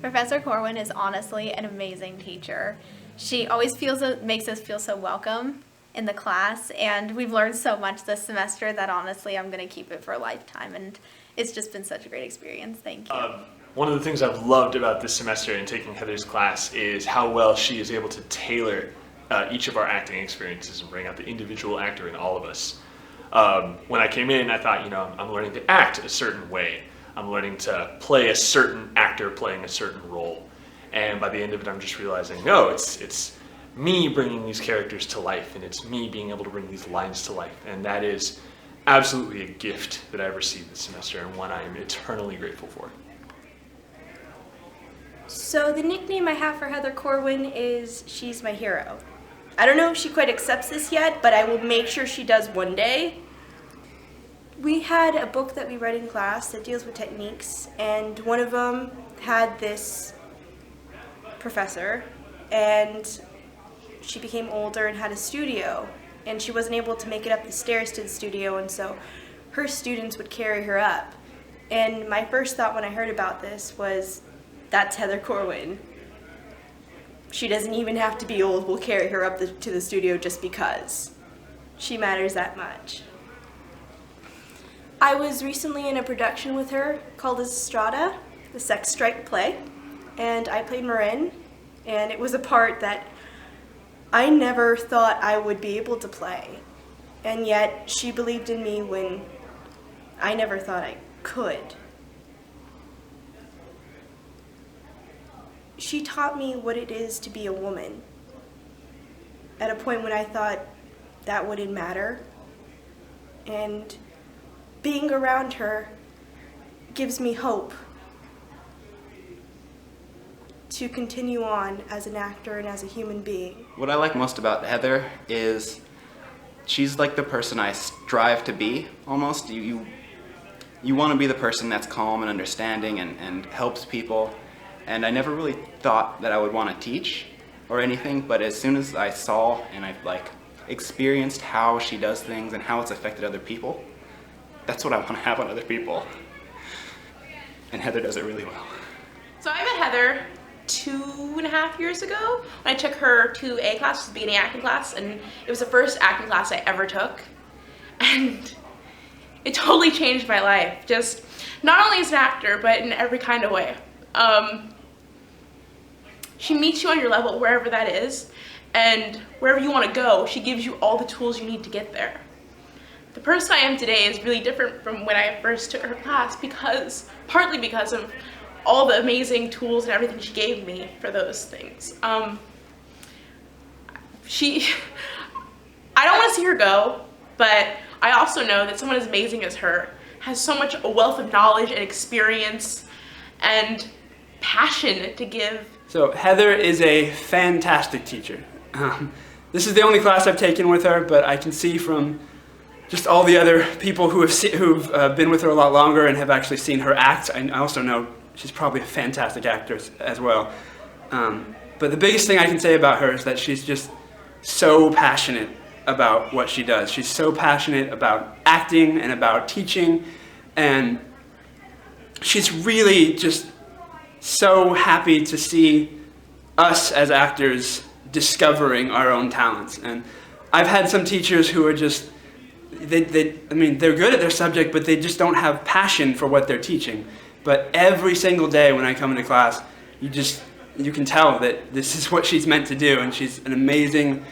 Professor Corwin is honestly an amazing teacher. She always makes us feel so welcome in the class, and we've learned so much this semester that honestly I'm going to keep it for a lifetime, and it's just been such a great experience. Thank you. One of the things I've loved about this semester in taking Heather's class is how well she is able to tailor each of our acting experiences and bring out the individual actor in all of us. When I came in, I thought, I'm learning to act a certain way. I'm learning to play a certain actor playing a certain role. And by the end of it, I'm just realizing, no, it's me bringing these characters to life, and it's me being able to bring these lines to life. And that is absolutely a gift that I've received this semester, and one I am eternally grateful for. So the nickname I have for Heather Corwin is She's My Hero. I don't know if she quite accepts this yet, but I will make sure she does one day. We had a book that we read in class that deals with techniques, and one of them had this professor, and she became older and had a studio, and she wasn't able to make it up the stairs to the studio, and so her students would carry her up. And my first thought when I heard about this was, that's Heather Corwin. She doesn't even have to be old. We'll carry her up to the studio just because. She matters that much. I was recently in a production with her called Azusa, the sex strike play, and I played Marin, and it was a part that I never thought I would be able to play, and yet she believed in me when I never thought I could. She taught me what it is to be a woman at a point when I thought that wouldn't matter, and being around her gives me hope to continue on as an actor and as a human being. What I like most about Heather is she's like the person I strive to be, almost. You want to be the person that's calm and understanding and helps people. And I never really thought that I would want to teach or anything, but as soon as I saw and I experienced how she does things and how it's affected other people, that's what I want to have on other people. And Heather does it really well. So I met Heather 2.5 years ago when I took her to A class, the beginning acting class, and it was the first acting class I ever took. And it totally changed my life, just not only as an actor, but in every kind of way. She meets you on your level wherever that is, and wherever you want to go, she gives you all the tools you need to get there. The person I am today is really different from when I first took her class partly because of all the amazing tools and everything she gave me for those things. I don't want to see her go, but I also know that someone as amazing as her has so much a wealth of knowledge and experience and passion to give. So Heather is a fantastic teacher. This is the only class I've taken with her, but I can see from just all the other people who've been with her a lot longer and have actually seen her act. I also know she's probably a fantastic actress as well. But the biggest thing I can say about her is that she's just so passionate about what she does. She's so passionate about acting and about teaching, and she's really just so happy to see us as actors discovering our own talents. And I've had some teachers who are just, they're good at their subject, but they just don't have passion for what they're teaching. But every single day when I come into class, you can tell that this is what she's meant to do, and she's an amazing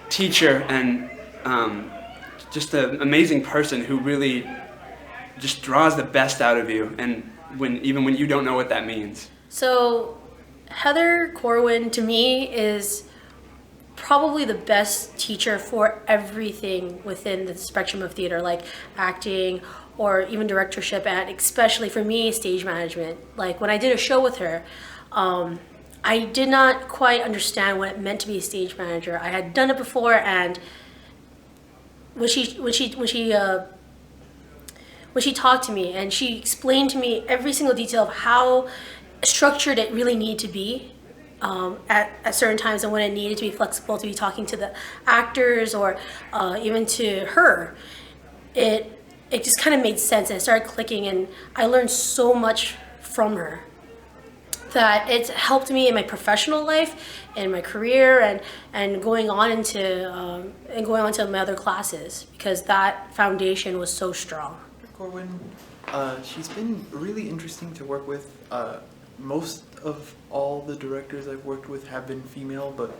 teacher and just an amazing person who really just draws the best out of you, and even when you don't know what that means. So Heather Corwin to me is probably the best teacher for everything within the spectrum of theater, like acting or even directorship, and especially for me, stage management. Like when I did a show with her, I did not quite understand what it meant to be a stage manager. I had done it before, and when she talked to me and she explained to me every single detail of how structured it really needed to be at certain times, and when it needed to be flexible to be talking to the actors or even to her, it just kind of made sense, and it started clicking, and I learned so much from her. that it's helped me in my professional life, in my career, and going on into my other classes, because that foundation was so strong. Corwin, she's been really interesting to work with. Most of all the directors I've worked with have been female,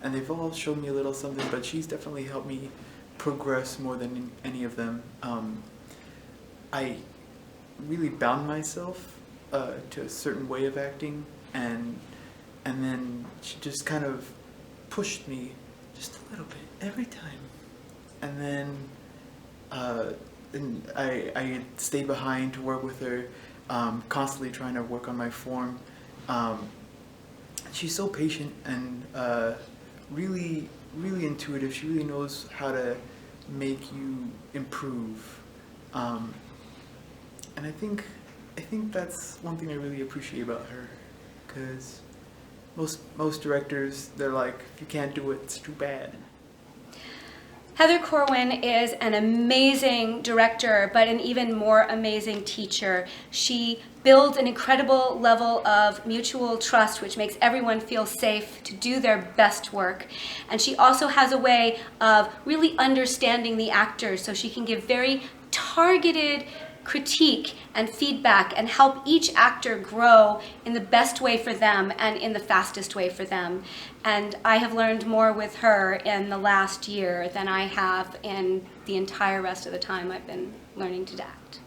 and they've all shown me a little something, but she's definitely helped me progress more than any of them. I really bound myself to a certain way of acting, and then she just kind of pushed me just a little bit every time, and then I stay behind to work with her, constantly trying to work on my form. She's so patient and really intuitive. She really knows how to make you improve, and I think that's one thing I really appreciate about her, because most directors, they're like, if you can't do it, it's too bad. Heather Corwin is an amazing director, but an even more amazing teacher. She builds an incredible level of mutual trust, which makes everyone feel safe to do their best work. And she also has a way of really understanding the actors, so she can give very targeted critique and feedback and help each actor grow in the best way for them and in the fastest way for them. And I have learned more with her in the last year than I have in the entire rest of the time I've been learning to act.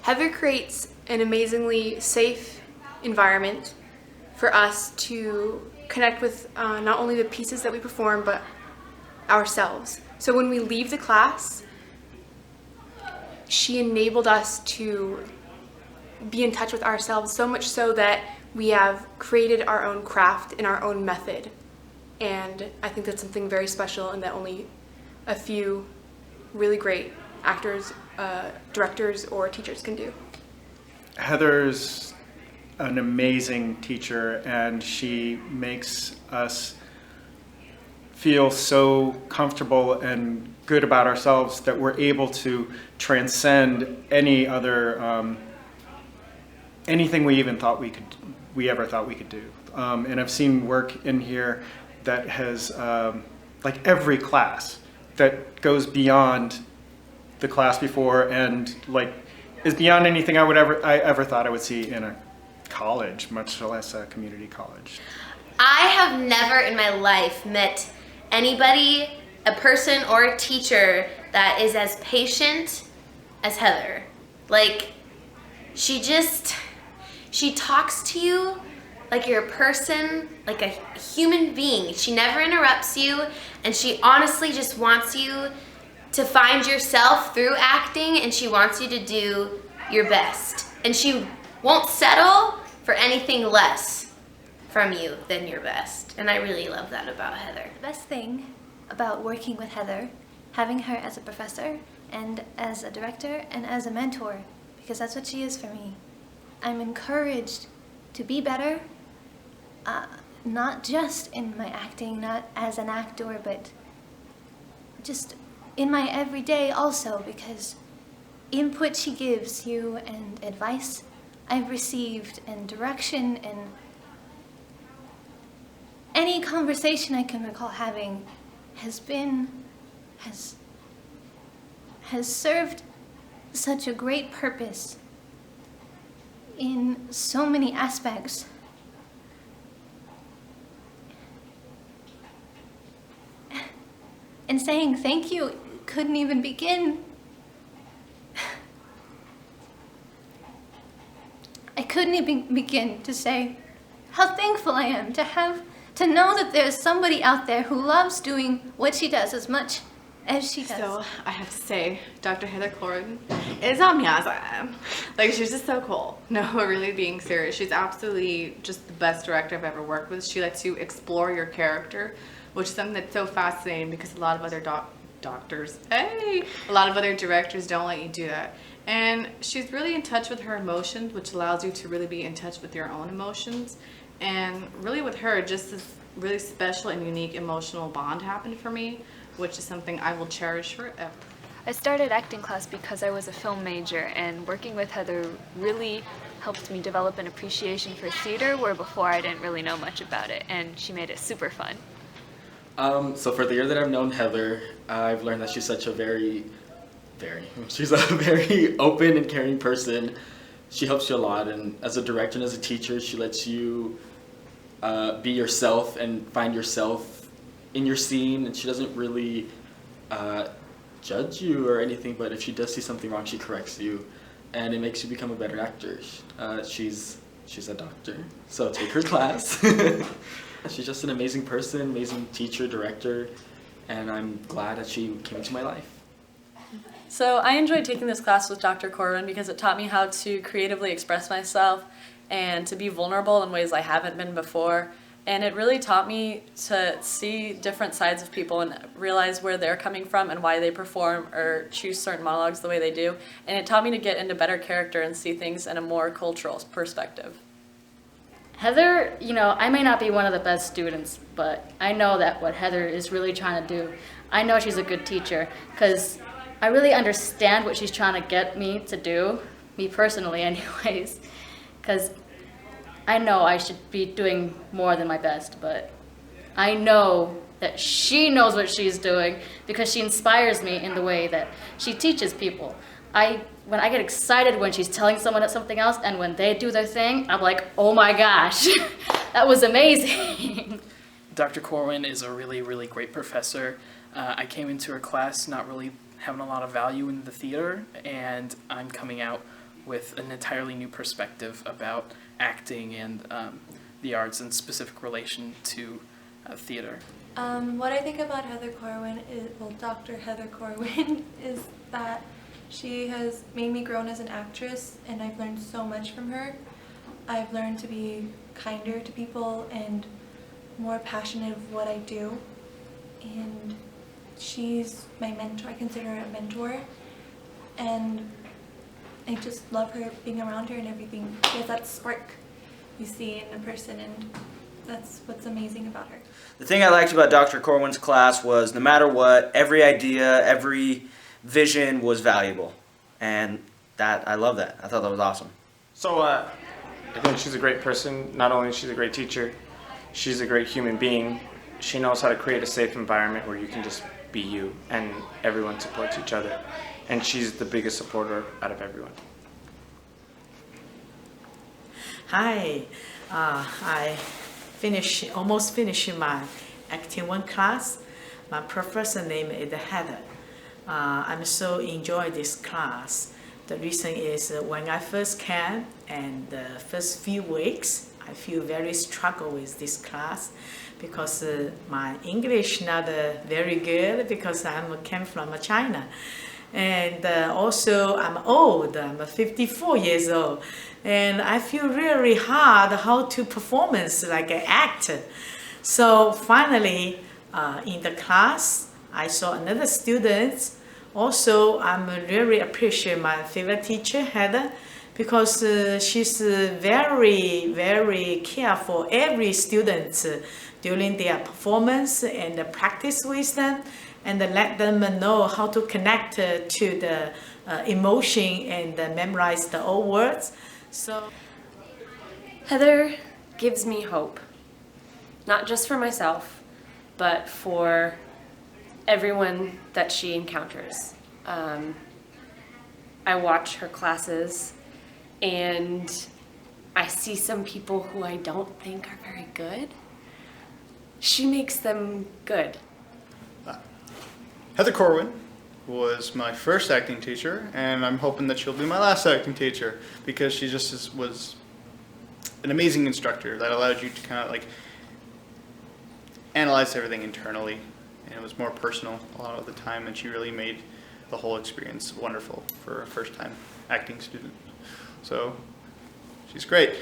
Heather creates an amazingly safe environment for us to connect with not only the pieces that we perform, but ourselves. So when we leave the class, she enabled us to be in touch with ourselves, so much so that we have created our own craft and our own method. And I think that's something very special and that only a few really great actors, directors, or teachers can do. Heather's an amazing teacher, and she makes us feel so comfortable and good about ourselves that we're able to transcend any other anything we ever thought we could do. And I've seen work in here that has like every class that goes beyond the class before, and like is beyond anything I ever thought I would see in a college, much less a community college. I have never in my life met anybody, a person or a teacher, that is as patient as Heather. Like, she talks to you like you're a person, like a human being. She never interrupts you, and she honestly just wants you to find yourself through acting, and she wants you to do your best. And she won't settle for anything less from you than your best. And I really love that about Heather. The best thing about working with Heather, having her as a professor and as a director and as a mentor, because that's what she is for me. I'm encouraged to be better, not just in my acting, not as an actor, but just in my everyday also, because input she gives you and advice I've received and direction and any conversation I can recall having has served such a great purpose in so many aspects. And saying thank you couldn't even begin. I couldn't even begin to say how thankful I am to know that there's somebody out there who loves doing what she does as much as she does. So I have to say, Dr. Heather Corwin is amazing. Like, she's just so cool. No, really being serious. She's absolutely just the best director I've ever worked with. She lets you explore your character, which is something that's so fascinating because a lot of other a lot of other directors don't let you do that. And she's really in touch with her emotions, which allows you to really be in touch with your own emotions. And really with her, just this really special and unique emotional bond happened for me, which is something I will cherish forever. I started acting class because I was a film major, and working with Heather really helped me develop an appreciation for theater where before I didn't really know much about it, and she made it super fun. So for the year that I've known Heather, I've learned that she's such a she's a very open and caring person. She helps you a lot, and as a director and as a teacher, she lets you be yourself and find yourself in your scene, and she doesn't really judge you or anything, but if she does see something wrong, she corrects you, and it makes you become a better actor. She's a doctor, so take her class. She's just an amazing person, amazing teacher, director, and I'm glad that she came into my life. So I enjoyed taking this class with Dr. Corwin because it taught me how to creatively express myself and to be vulnerable in ways I haven't been before. And it really taught me to see different sides of people and realize where they're coming from and why they perform or choose certain monologues the way they do. And it taught me to get into better character and see things in a more cultural perspective. Heather, I may not be one of the best students, but I know that what Heather is really trying to do, I know she's a good teacher because I really understand what she's trying to get me to do, me personally anyways, because I know I should be doing more than my best, but I know that she knows what she's doing because she inspires me in the way that she teaches people. When I get excited when she's telling someone something else, and when they do their thing, I'm like, oh my gosh, that was amazing. Dr. Corwin is a really, really great professor. I came into her class not really having a lot of value in the theater, and I'm coming out with an entirely new perspective about acting and the arts in specific relation to theater. What I think about Heather Corwin Dr. Heather Corwin is that she has made me grow as an actress, and I've learned so much from her. I've learned to be kinder to people and more passionate of what I do, and she's my mentor. I consider her a mentor, and I just love her, being around her and everything. She has that spark you see in a person, and that's what's amazing about her. The thing I liked about Dr. Corwin's class was no matter what, every idea, every vision was valuable, and I love that. I thought that was awesome. So I think she's a great person. Not only is she a great teacher, she's a great human being. She knows how to create a safe environment where you can just be you and everyone supports each other. And she's the biggest supporter out of everyone. Hi, I almost finished my Acting 1 class. My professor name is Heather. I'm so enjoy this class. The reason is when I first came and the first few weeks, I feel very struggle with this class because my English not very good because I came from China. And also I'm old, I'm 54 years old. And I feel really hard how to performance like an actor. So finally, in the class, I saw another student. Also, I'm really appreciate my favorite teacher, Heather, because she's very, very careful every student during their performance and practice with them and let them know how to connect to the emotion and memorize the old words. So Heather gives me hope, not just for myself, but for everyone that she encounters. I watch her classes and I see some people who I don't think are very good. She makes them good. Heather Corwin was my first acting teacher, and I'm hoping that she'll be my last acting teacher because she just was an amazing instructor that allowed you to kind of like analyze everything internally, and it was more personal a lot of the time, and she really made the whole experience wonderful for a first-time acting student. So she's great.